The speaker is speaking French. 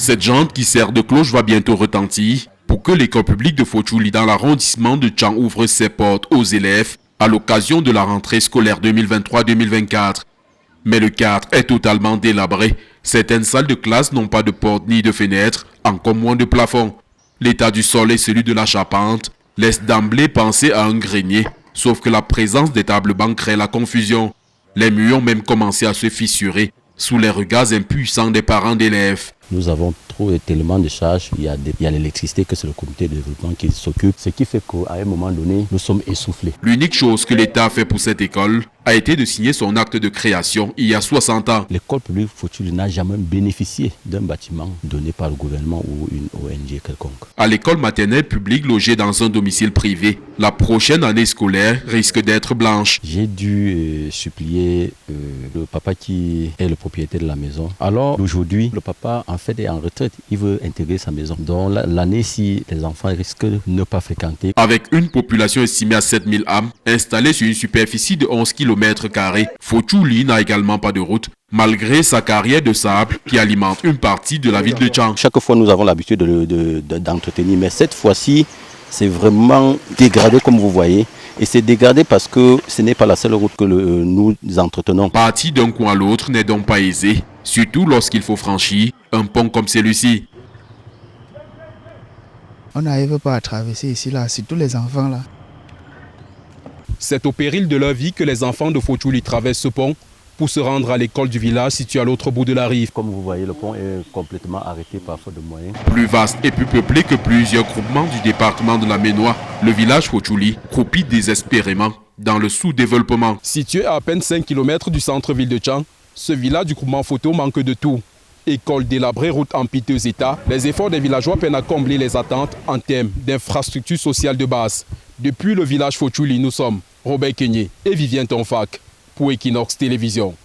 Cette jante qui sert de cloche va bientôt retentir pour que l'école publique de Fochouli dans l'arrondissement de Tchang ouvre ses portes aux élèves à l'occasion de la rentrée scolaire 2023-2024. Mais le cadre est totalement délabré. Certaines salles de classe n'ont pas de porte ni de fenêtre, encore moins de plafond. L'état du sol et celui de la charpente laissent d'emblée penser à un grenier, sauf que la présence des tables bancs crée la confusion. Les murs ont même commencé à se fissurer sous les regards impuissants des parents d'élèves. Nous avons trop tellement de charges, il y a l'électricité que c'est le comité de développement qui s'occupe, ce qui fait qu'à un moment donné, nous sommes essoufflés. L'unique chose que l'État a fait pour cette école a été de signer son acte de création il y a 60 ans. L'école publique Fochouli n'a jamais bénéficié d'un bâtiment donné par le gouvernement ou une ONG quelconque. À l'école maternelle publique logée dans un domicile privé, la prochaine année scolaire risque d'être blanche. J'ai dû supplier le papa qui est le propriétaire de la maison. Alors aujourd'hui, le papa en fait est en retraite, il veut intégrer sa maison. Donc l'année-ci, les enfants risquent de ne pas fréquenter. Avec une population estimée à 7000 âmes, installée sur une superficie de 11 km², Fochouli n'a également pas de route, malgré sa carrière de sable qui alimente une partie de la ville de Tchang. Chaque fois, nous avons l'habitude d'entretenir, mais cette fois-ci, c'est vraiment dégradé comme vous voyez. Et c'est dégradé parce que ce n'est pas la seule route que nous entretenons. Partir d'un coin à l'autre n'est donc pas aisé, surtout lorsqu'il faut franchir un pont comme celui-ci. On n'arrive pas à traverser ici, là, surtout les enfants là. C'est au péril de leur vie que les enfants de Fochouli traversent ce pont pour se rendre à l'école du village située à l'autre bout de la rive. Comme vous voyez, le pont est complètement arrêté par faute de moyens. Plus vaste et plus peuplé que plusieurs groupements du département de la Ménois, le village Fochouli croupit désespérément dans le sous-développement. Situé à peine 5 km du centre-ville de Tchang, ce village du groupement photo manque de tout. École délabrée, route en piteux état, les efforts des villageois peinent à combler les attentes en termes d'infrastructures sociales de base. Depuis le village Fochouli, nous sommes Robert Kenyé et Vivien Tonfak pour Equinox Télévision.